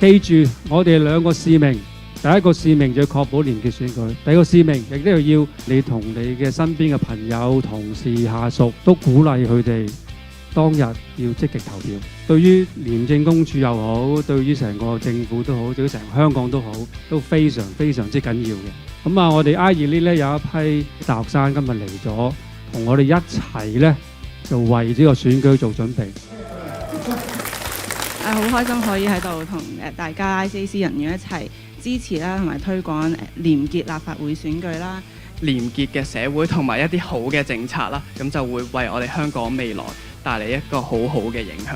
記住我哋兩個使命，第一個使命就要確保廉潔選舉，第二個使命亦都要你同你嘅身邊嘅朋友、同事、下屬都鼓勵佢哋當日要積極投票。對於廉政公署又好，對於成個政府都好，對於成個香港都好，都非常非常之緊要嘅。咁啊，我哋 I-20 咧有一批大學生今日嚟咗，同我哋一齊咧就為呢個選舉做準備。好開心可以喺度同大家 ICAC 人員一齊支持啦，同埋推廣廉潔立法會選舉啦。廉潔嘅社會同埋一啲好嘅政策啦，咁就會為我哋香港未來帶嚟一個好好嘅影響。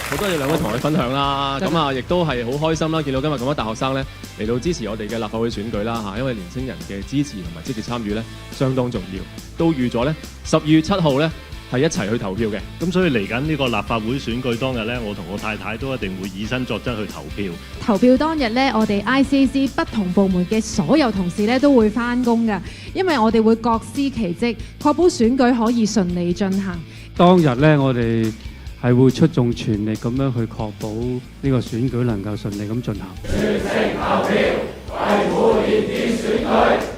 好多謝兩位同我哋分享啦，咁啊亦都係好開心啦，見到今日咁多大學生咧嚟到支持我哋嘅立法會選舉啦嚇，因為年輕人嘅支持同埋積極參與咧相當重要，都預咗咧12月7號咧係一齊去投票嘅。咁所以嚟緊呢個立法會選舉當日咧，我同我太太都一定會以身作則去投票。投票當日咧，我哋 ICAC 不同部門嘅所有同事咧都會返工㗎，因為我哋會各司其職，確保選舉可以順利進行。當日咧，我哋係會出盡全力咁樣去確保呢個選舉能夠順利咁進行。全城投票，維護廉潔選舉。